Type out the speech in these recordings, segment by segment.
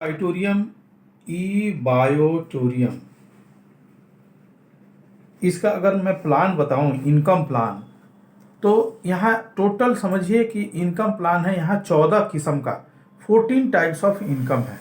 बायोटोरियम ई बायोटोरियम, इसका अगर मैं प्लान बताऊं, इनकम प्लान, तो यहाँ टोटल समझिए कि इनकम प्लान है यहाँ 14 किस्म का, 14 टाइप्स ऑफ इनकम है,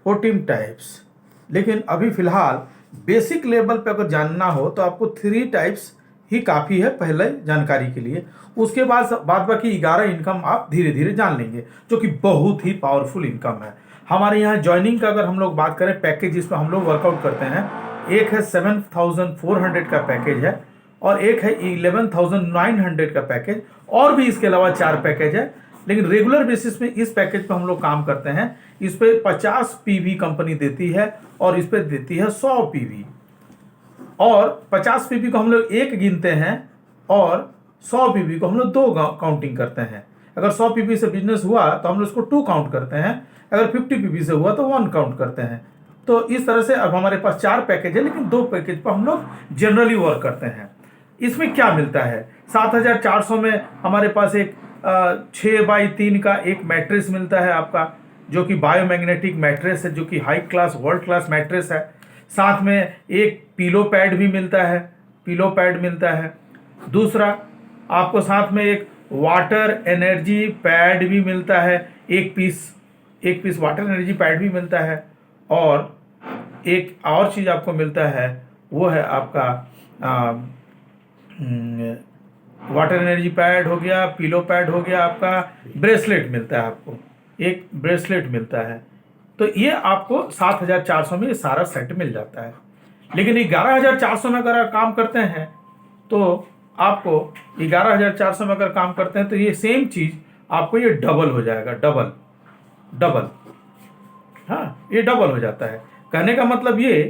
14 टाइप्स। लेकिन अभी फिलहाल बेसिक लेवल पे अगर जानना हो तो आपको 3 टाइप्स ही काफ़ी है पहले जानकारी के लिए। उसके बाद बाद बाकी 11 इनकम आप धीरे धीरे जान लेंगे, जो कि बहुत ही पावरफुल इनकम है। हमारे यहाँ ज्वाइनिंग का अगर हम लोग बात करें, पैकेज जिसमें हम लोग वर्कआउट करते हैं, एक है 7,400 का पैकेज है और एक है 11,900 का पैकेज, और भी इसके अलावा 4 पैकेज है। लेकिन रेगुलर बेसिस में इस पैकेज पर हम लोग काम करते हैं। इस पे 50 पीवी कंपनी देती है और इस पे देती है 100 पीवी, और 50 पीवी को हम लोग एक गिनते हैं और 100 पीवी को हम लोग 2 काउंटिंग करते हैं। अगर 100 पीवी से बिजनेस हुआ तो हम लोग उसको 2 काउंट करते हैं, अगर 50 पीवी से हुआ तो 1 काउंट करते हैं। तो इस तरह से अब हमारे पास 4 पैकेज है, लेकिन 2 पैकेज पर हम लोग जनरली वर्क करते हैं। इसमें क्या मिलता है, 7,400 में हमारे पास एक 6x3 का एक मैट्रेस मिलता है आपका, जो कि बायोमैग्नेटिक मैट्रेस है, जो कि high class world class mattress है। साथ में एक पिलो पैड भी मिलता है, पिलो पैड मिलता है। दूसरा आपको साथ में एक वाटर एनर्जी पैड भी मिलता है, एक पीस वाटर एनर्जी पैड भी मिलता है। और एक और चीज़ आपको मिलता है, वो है आपका वाटर एनर्जी पैड हो गया, पिलो पैड हो गया, आपका ब्रेसलेट मिलता है, आपको एक ब्रेसलेट मिलता है। तो ये आपको 7,400 में ये सारा सेट मिल जाता है। लेकिन 11,400 में अगर आप काम करते हैं तो आपको 11,400 में अगर काम करते हैं तो ये सेम चीज़ आपको ये डबल हो जाएगा, डबल। हाँ, ये डबल हो जाता है। कहने का मतलब ये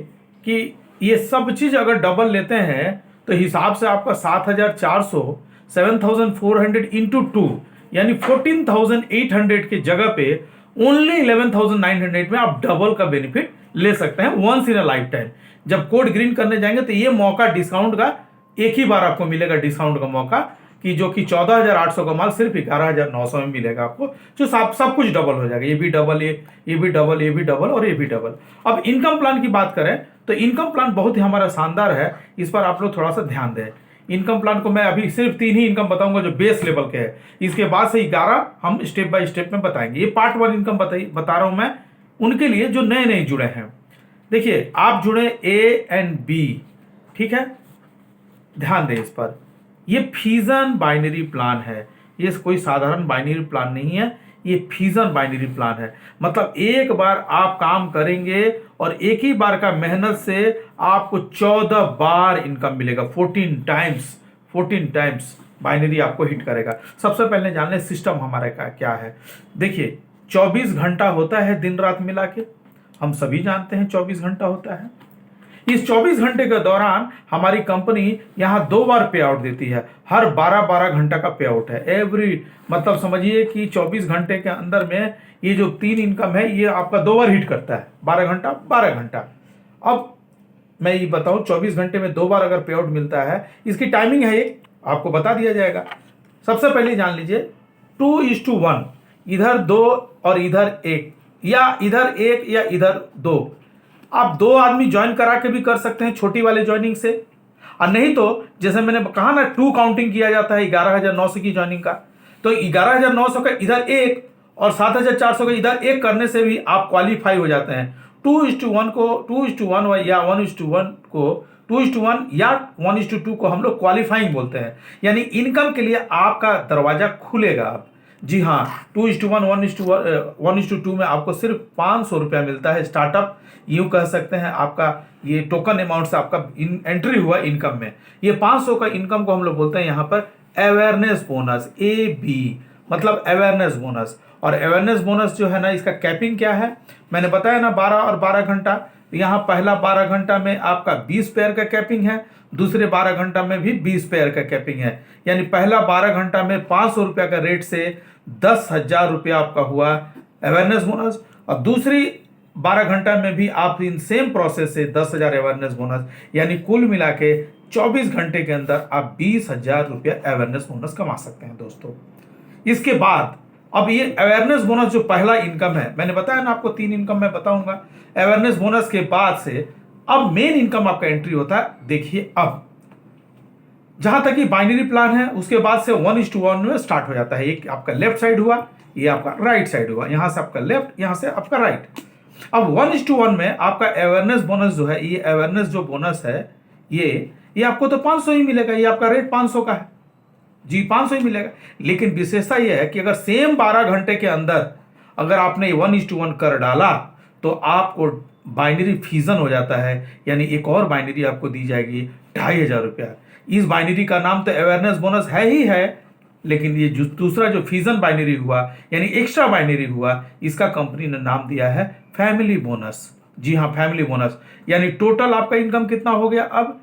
कि ये सब चीज़ अगर डबल लेते हैं तो हिसाब से आपका 7,400 7,400 इंटू 2 यानी 14,800 की जगह पे ओनली 11,900 में आप डबल का बेनिफिट ले सकते हैं once in a lifetime. जब कोड ग्रीन करने जाएंगे तो ये मौका डिस्काउंट का एक ही बार आपको मिलेगा, डिस्काउंट का मौका, कि जो कि 14,800 का माल सिर्फ 11,900 में मिलेगा आपको, जो सब कुछ डबल हो जाएगा। ये भी डबल, ये भी डबल, ये भी डबल और ये भी डबल। अब इनकम प्लान की बात करें तो इनकम प्लान बहुत ही हमारा शानदार है, इस पर आप लोग थोड़ा सा ध्यान दें। इनकम प्लान को मैं अभी सिर्फ 3 ही इनकम बताऊंगा जो बेस लेवल के है, इसके बाद से 11 हम स्टेप बाय स्टेप में बताएंगे। ये पार्ट 1 इनकम बता रहा हूं मैं उनके लिए जो नए नए जुड़े हैं। देखिए, आप जुड़े ए एंड बी, ठीक है, ध्यान दें इस पर। ये फिजन बाइनरी प्लान है, ये कोई साधारण बाइनरी प्लान नहीं है, ये फिजन बाइनरी प्लान है। मतलब एक बार आप काम करेंगे और एक ही बार का मेहनत से आपको 14 बार इनकम मिलेगा, 14 टाइम्स बाइनरी आपको हिट करेगा। सबसे पहले जान लें सिस्टम हमारे का क्या है। देखिए, 24 घंटा होता है दिन रात मिला के, हम सभी जानते हैं 24 घंटा होता है। इस 24 घंटे के दौरान हमारी कंपनी यहाँ 2 बार पे आउट देती है, हर 12-12 घंटा का पे आउट है एवरी, मतलब समझिए कि 24 घंटे के अंदर में ये जो 3 इनकम है ये आपका 2 बार हिट करता है, 12 घंटा 12 घंटा। अब मैं ये बताऊं, 24 घंटे में 2 बार अगर पे आउट मिलता है, इसकी टाइमिंग है, ये आपको बता दिया जाएगा। सबसे पहले जान लीजिए 2:1, इधर 2 और इधर 1, या इधर 1 या इधर 2। आप 2 आदमी ज्वाइन करा के भी कर सकते हैं छोटी वाले ज्वाइनिंग से, और नहीं तो जैसे मैंने कहा ना 2 काउंटिंग किया जाता है 11,900 की ज्वाइनिंग का, तो 11,900 का इधर 1 और 7,400 का इधर 1 करने से भी आप क्वालिफाई हो जाते हैं। 2:1 को 2:1 या 1:1 को 2:1 या 1:2 को हम लोग क्वालिफाइंग बोलते हैं, यानी इनकम के लिए आपका दरवाजा खुलेगा। आप जी हाँ, 2:1 1:2 में आपको सिर्फ 500 रुपया मिलता है स्टार्टअप, यूं कह सकते हैं आपका ये टोकन अमाउंट से आपका एंट्री हुआ इनकम में। ये 500 का इनकम को हम लोग बोलते हैं यहाँ पर अवेयरनेस बोनस, AB, मतलब अवेयरनेस बोनस। और अवेयरनेस बोनस जो है ना, इसका कैपिंग क्या है मैंने बताया ना, 12 और 12 घंटा। यहाँ पहला 12 घंटा में आपका 20 पेयर का कैपिंग है, दूसरे 12 घंटा में भी 20 पेयर का कैपिंग है, यानी पहला 12 घंटा में 500 रुपया का रेट से 10,000 रुपया आपका हुआ अवेयरनेस बोनस, और दूसरी 12 घंटा में भी आप इन सेम प्रोसेस से 10,000 अवेयरनेस बोनस, यानी कुल मिला के 24 घंटे के अंदर आप 20,000 रुपया अवेयरनेस बोनस कमा सकते हैं दोस्तों। इसके बाद अब ये अवेयरनेस बोनस जो पहला इनकम है, मैंने बताया ना आपको 3 इनकम मैं बताऊंगा। अवेयरनेस बोनस के बाद से अब मेन इनकम आपका एंट्री होता है। देखिए अब जहां तक ये बाइनरी प्लान है उसके बाद से 1:1 में स्टार्ट हो जाता है। एक आपका लेफ्ट साइड हुआ, ये आपका राइट साइड हुआ, यहां से आपका लेफ्ट, यहां से आपका राइट। अब 1:1 में आपका अवेयरनेस बोनस जो है, ये अवेयरनेस जो बोनस है ये आपको तो 500 ही मिलेगा। ये आपका रेट 500 का है जी, 500 ही मिलेगा। लेकिन विशेषता यह है कि अगर सेम 12 घंटे के अंदर अगर आपने 1:1 कर डाला तो आपको बाइनरी फ्यूजन हो जाता है, यानी एक और बाइनरी आपको दी जाएगी 2500 रुपया। इस बाइनरी का नाम तो अवेयरनेस बोनस है ही है, लेकिन ये जो दूसरा जो फ्यूजन बाइनरी हुआ यानी एक्स्ट्रा बाइनरी हुआ, इसका कंपनी ने नाम दिया है फैमिली बोनस। जी हाँ, फैमिली बोनस। यानी टोटल आपका इनकम कितना हो गया अब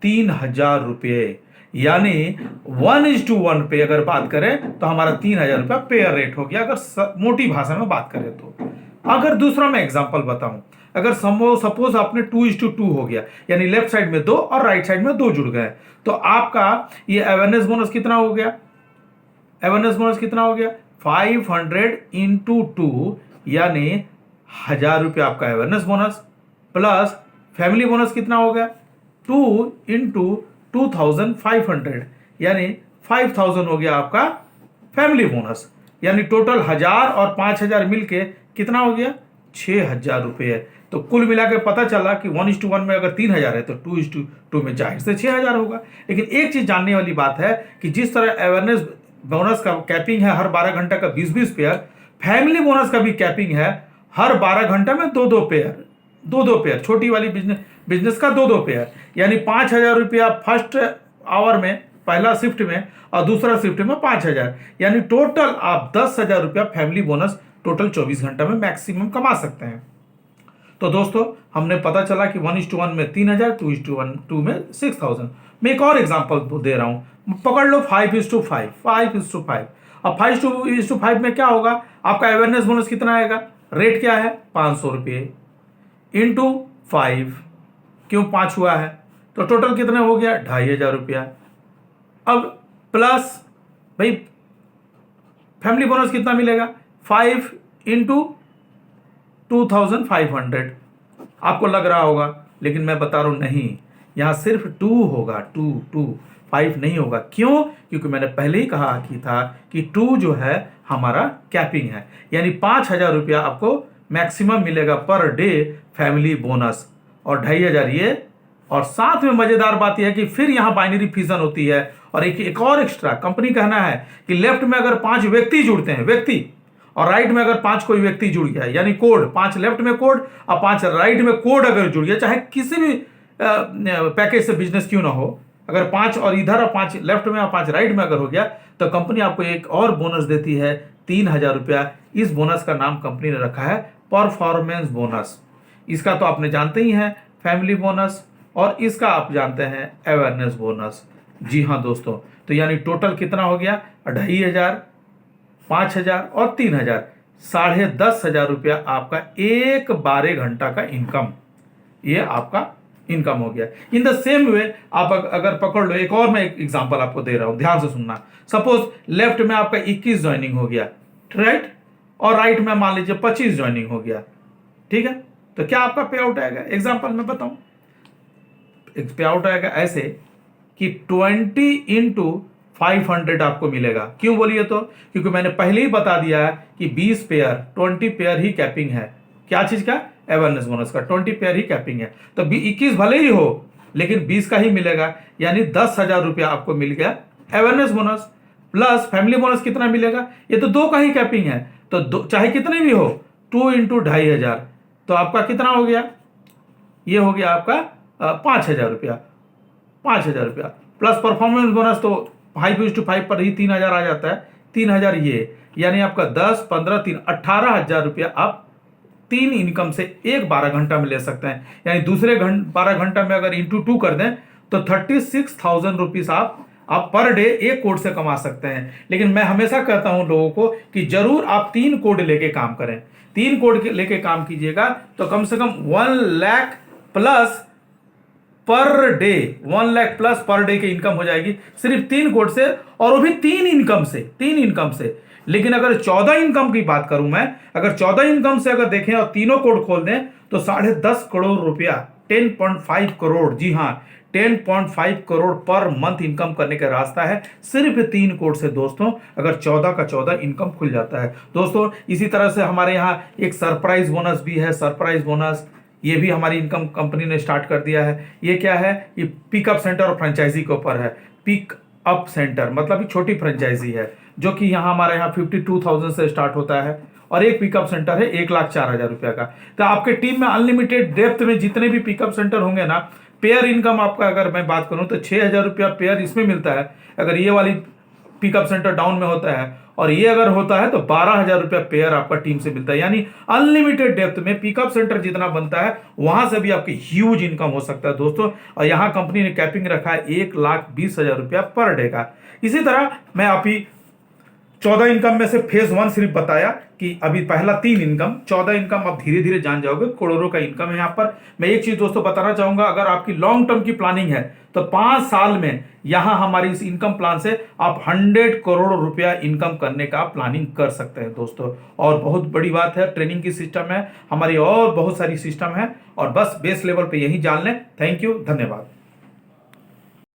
3000 रुपये। यानी 1:1 पे अगर बात करें तो हमारा 3000 रुपया पेयर रेट हो गया, अगर मोटी भाषा में बात करें तो। अगर दूसरा मैं एग्जांपल बताऊं, अगर सपोज आपने 2:2 हो गया, यानी लेफ्ट साइड में 2 और राइट साइड में 2 जुड़ गए, तो आपका ये अवेयरनेस बोनस कितना हो गया? अवेयरनेस बोनस कितना हो गया? 500 इंटू 2 यानी 1000 रुपया आपका awareness bonus, plus family bonus कितना हो गया? 2 इंटू 2500 यानी 5000 हो गया आपका फैमिली बोनस। यानी टोटल 1000 और 5000 मिलके कितना हो गया? 6000 रुपये। तो कुल मिला के पता चला कि 1:1 में अगर 3000 है तो 2:2 में जाहिर से 6000 होगा। लेकिन एक चीज जानने वाली बात है कि जिस तरह अवेयरनेस बोनस का कैपिंग है हर 12 घंटे का 20-20 पेयर, फैमिली बोनस का भी कैपिंग है हर 12 घंटे में 2-2 पेयर, 2-2 पेयर, छोटी वाली बिजनेस का 2-2 पेयर। यानी 5000 रुपया फर्स्ट आवर में, पहला शिफ्ट में, और दूसरा शिफ्ट में 5000। यानी टोटल आप 10,000 रुपया फैमिली बोनस टोटल 24 घंटा में मैक्सिमम कमा सकते हैं। तो दोस्तों हमने पता चला कि 1:1 में 3000, 2:2 में 6000। मैं एक और एग्जांपल दे रहा हूं, पकड़ लो 5:5, 5:5। अब 5:5 में क्या होगा? आपका अवेयरनेस बोनस कितना आएगा? रेट क्या है? 500 रुपये इंटू 5, क्यों 5 हुआ है तो टोटल कितना हो गया? 2500 रुपया। अब प्लस भाई फैमिली बोनस कितना मिलेगा? 5 इंटू 2500। आपको लग रहा होगा, लेकिन मैं बता रहा हूं नहीं, यहां सिर्फ 2 होगा, 2 5 नहीं होगा। क्यों? क्योंकि मैंने पहले ही कहा कि 2 जो है हमारा कैपिंग है। यानी 5000 रुपया आपको मैक्सिमम मिलेगा पर डे फैमिली बोनस, और 2500 ये। और साथ में मजेदार बात यह है कि फिर यहां बाइनरी फ्यूजन होती है। और एक और एक्स्ट्रा कंपनी कहना है कि लेफ्ट में अगर 5 व्यक्ति जुड़ते हैं, व्यक्ति, और राइट में अगर 5 कोई व्यक्ति जुड़ गया, यानी कोड 5 लेफ्ट में कोड और 5 राइट में कोड अगर जुड़ गया, चाहे किसी भी पैकेज से बिजनेस क्यों ना हो, अगर 5 और इधर और 5 लेफ्ट में और 5 राइट में अगर हो गया, तो कंपनी आपको एक और बोनस देती है 3000 रुपया। इस बोनस का नाम कंपनी ने रखा है परफॉर्मेंस बोनस। इसका तो आपने जानते ही हैं फैमिली बोनस, और इसका आप जानते हैं अवेयरनेस बोनस। जी हाँ दोस्तों, तो यानी टोटल कितना हो गया? 2500, 5000 और 3000, 10,500 रुपया आपका एक 12 घंटा का इनकम, ये आपका इनकम हो गया। इन द सेम वे आप अगर पकड़ लो, एक और मैं एक एग्जांपल आपको दे रहा हूं, ध्यान से सुनना। सपोज लेफ्ट में आपका 21 ज्वाइनिंग हो गया, राइट, और राइट में मान लीजिए 25 ज्वाइनिंग हो गया, ठीक है। तो क्या आपका पे आउट आएगा? एग्जांपल में बताऊं, पे आउट आएगा ऐसे कि 20 इंटू 500 आपको मिलेगा। क्यों बोलिए तो? क्योंकि मैंने पहले ही बता दिया है कि 20 पेयर, 20 पेयर ही कैपिंग है। क्या चीज का? अवेयरनेस बोनस का 20 पेयर ही कैपिंग है। तो 21 भले ही हो, लेकिन 20 का ही मिलेगा। यानी 10,000 रुपया आपको मिल गया awareness bonus, plus family bonus कितना मिलेगा? ये तो 2 का ही कैपिंग है, तो चाहे कितने भी हो, 2 इंटू 2500, तो आपका कितना हो गया? ये हो गया आपका 5000 रुपया, 5000 रुपया प्लस परफॉर्मेंस बोनस, तो 5:5 पर ही 3000 आ जाता है। 3000 ये, यानी आपका 10, 15, 3, 18,000 रुपया आप 3 इनकम से एक 12 घंटा में ले सकते हैं। यानी दूसरे 12 घंटा में अगर इंटू 2 कर दें तो 36,000 रुपीज आप पर डे एक कोड से कमा सकते हैं। लेकिन मैं हमेशा कहता हूं लोगों को कि जरूर आप 3 कोड लेके काम करें। 3 कोड लेके काम कीजिएगा तो कम से कम 1 lakh plus per day, 1 lakh plus per day की इनकम हो जाएगी सिर्फ 3 कोड से, और वो भी 3 इनकम से, 3 इनकम से। लेकिन अगर 14 इनकम की बात करूं मैं, अगर 14 इनकम से अगर देखें और तीनों कोड खोल दें तो 10.5 करोड़ रुपया, 10.5 करोड़, जी हाँ 10.5 करोड़ पर मंथ इनकम करने का रास्ता है सिर्फ 3 कोड से दोस्तों, अगर 14 का 14 इनकम खुल जाता है दोस्तों। इसी तरह से हमारे यहाँ एक सरप्राइज बोनस भी है, सरप्राइज बोनस ये भी हमारी इनकम कंपनी ने स्टार्ट कर दिया है। ये क्या है, ये पिकअप सेंटर और फ्रेंचाइजी के ऊपर है। पिक अप सेंटर मतलब छोटी फ्रेंचाइजी है जो कि यहाँ हमारे यहाँ 52,000 से स्टार्ट होता है, और एक पिकअप सेंटर है 1,04,000 रुपया का। तो आपके टीम में अनलिमिटेड डेप्थ में जितने भी पिकअप सेंटर होंगे ना, पेयर इनकम आपका अगर मैं बात करूं तो 6,000 रुपया पेयर इसमें मिलता है अगर ये वाली पिकअप सेंटर डाउन में होता है, और ये अगर होता है तो 12,000 रुपया पेयर आपका टीम से मिलता है। यानी अनलिमिटेड डेप्थ में पिकअप सेंटर जितना बनता है वहां से भी आपकी ह्यूज इनकम हो सकता है दोस्तों। और यहाँ कंपनी ने कैपिंग रखा है 1,20,000 रुपया पर डे का। इसी तरह मैं अभी 14 इनकम में से फेज 1 सिर्फ बताया कि अभी पहला 3 इनकम, 14 इनकम आप धीरे धीरे जान जाओगे, करोड़ों का इनकम है यहाँ पर। मैं एक चीज दोस्तों बताना चाहूंगा, अगर आपकी लॉन्ग टर्म की प्लानिंग है तो 5 साल में यहां हमारी इस इनकम प्लान से आप 100 करोड़ रुपया इनकम करने का प्लानिंग कर सकते हैं दोस्तों। और बहुत बड़ी बात है, ट्रेनिंग की सिस्टम है हमारी और बहुत सारी सिस्टम है, और बस बेस लेवल पे यही जान लें। थैंक यू, धन्यवाद।